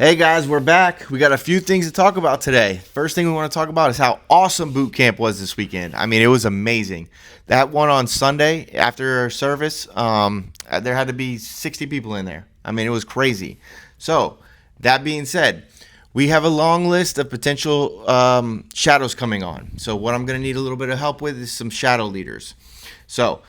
Hey guys, we're back. We got a few things to talk about today. First thing we want to talk about is how awesome boot camp was this weekend. I mean, it was amazing. That one on Sunday after our service, there had to be 60 people in there. I mean, it was crazy. So, that being said, we have a long list of potential shadows coming on. So, what I'm going to need a little bit of help with is some shadow leaders. So,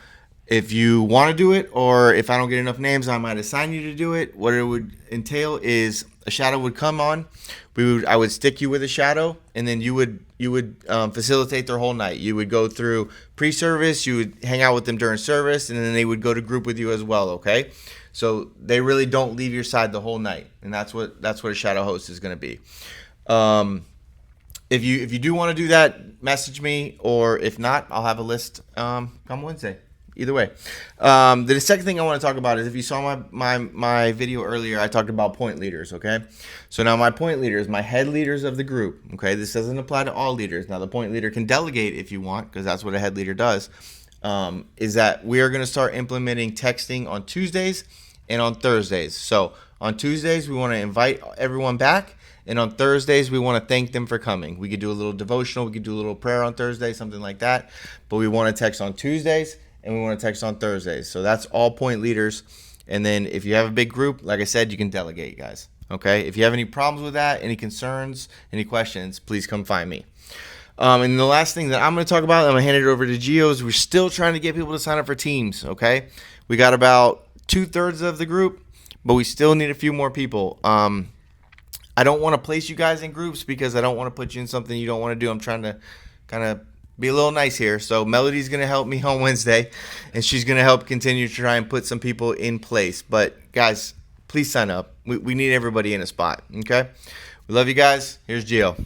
if you want to do it, or if I don't get enough names, I might assign you to do it. What it would entail is a shadow would come on. I would stick you with a shadow, and then you would facilitate their whole night. You would go through pre-service. You would hang out with them during service, and then they would go to group with you as well. Okay, so they really don't leave your side the whole night, and that's what a shadow host is going to be. If you do want to do that, message me, or if not, I'll have a list come Wednesday. Either way. The second thing I want to talk about is, if you saw my video earlier, I talked about point leaders, okay? So now my point leaders, my head leaders of the group, okay? This doesn't apply to all leaders. Now the point leader can delegate if you want, because that's what a head leader does, is that we are going to start implementing texting on Tuesdays and on Thursdays. So on Tuesdays, we want to invite everyone back. And on Thursdays, we want to thank them for coming. We could do a little devotional. We could do a little prayer on Thursday, something like that. But we want to text on Tuesdays, and we want to text on Thursdays. So that's all point leaders. And then if you have a big group, like I said, you can delegate, guys. Okay? If you have any problems with that, any concerns, any questions, please come find me. And the last thing that I'm going to talk about, I'm going to hand it over to Gio, is we're still trying to get people to sign up for teams, okay? We got about 2/3 of the group, but we still need a few more people. I don't want to place you guys in groups because I don't want to put you in something you don't want to do. I'm trying to kind of be a little nice here. So Melody's going to help me on Wednesday, and she's going to help continue to try and put some people in place. But, guys, please sign up. We need everybody in a spot, okay? We love you guys. Here's Gio.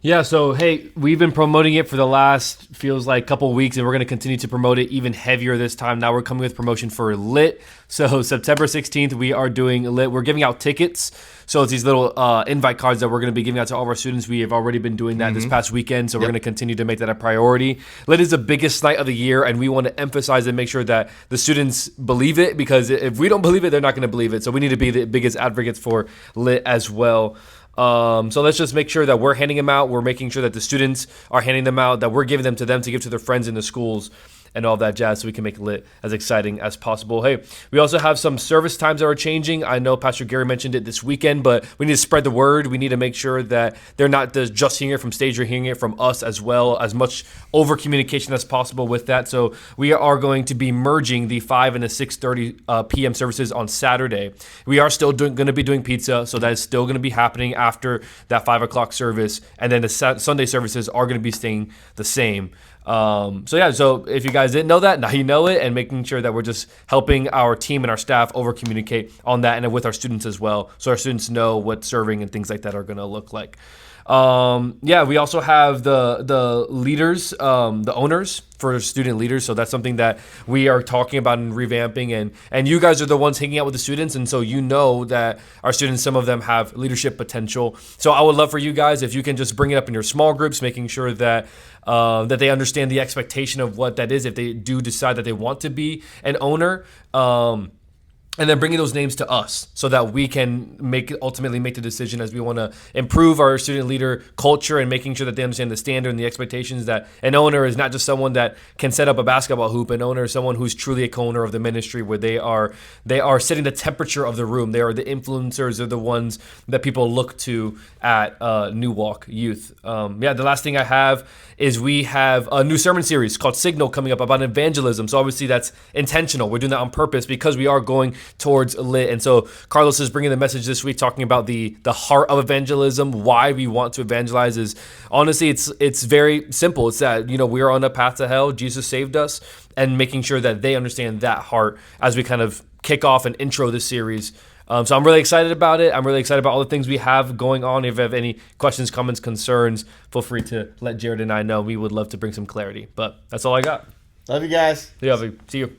Yeah, so, hey, we've been promoting it for the last, feels like, couple weeks, and we're going to continue to promote it even heavier this time. Now we're coming with promotion for Lit. So September 16th, we are doing Lit. We're giving out tickets. So it's these little invite cards that we're going to be giving out to all of our students. We have already been doing that this past weekend, so we're going to continue to make that a priority. Lit is the biggest night of the year, and we want to emphasize and make sure that the students believe it, because if we don't believe it, they're not going to believe it. So we need to be the biggest advocates for Lit as well. So let's just make sure that we're handing them out. We're making sure that the students are handing them out, that we're giving them to give to their friends in the schools and all that jazz, so we can make Lit as exciting as possible. Hey, we also have some service times that are changing. I know Pastor Gary mentioned it this weekend, but we need to spread the word. We need to make sure that they're not just hearing it from stage, they're hearing it from us as well, as much over communication as possible with that. So we are going to be merging the 5 and the 6:30 p.m. services on Saturday. We are still going to be doing pizza, so that is still going to be happening after that 5 o'clock service, and then the Sunday services are going to be staying the same. So if you guys didn't know that, now you know it, and making sure that we're just helping our team and our staff over communicate on that, and with our students as well, so our students know what serving and things like that are going to look like. We also have the leaders, the owners for student leaders. So that's something that we are talking about and revamping, and you guys are the ones hanging out with the students. And so you know that our students, some of them have leadership potential. So I would love for you guys, if you can just bring it up in your small groups, making sure that they understand the expectation of what that is if they do decide that they want to be an owner. And then bringing those names to us so that we can ultimately make the decision, as we want to improve our student leader culture, and making sure that they understand the standard and the expectations, that an owner is not just someone that can set up a basketball hoop. An owner is someone who's truly a co-owner of the ministry, where they are setting the temperature of the room. They are the influencers. They're the ones that people look to at New Walk Youth. The last thing I have is we have a new sermon series called Signal coming up about evangelism. So obviously that's intentional. We're doing that on purpose because we are going towards Lit. And so Carlos is bringing the message this week, talking about the heart of evangelism. Why we want to evangelize is, honestly, it's very simple. It's that, we are on a path to hell. Jesus saved us, and making sure that they understand that heart as we kind of kick off and intro this series. So I'm really excited about it. I'm really excited about all the things we have going on. If you have any questions, comments, concerns, feel free to let Jared and I know. We would love to bring some clarity. But that's all I got. Love you guys. Yeah, see you.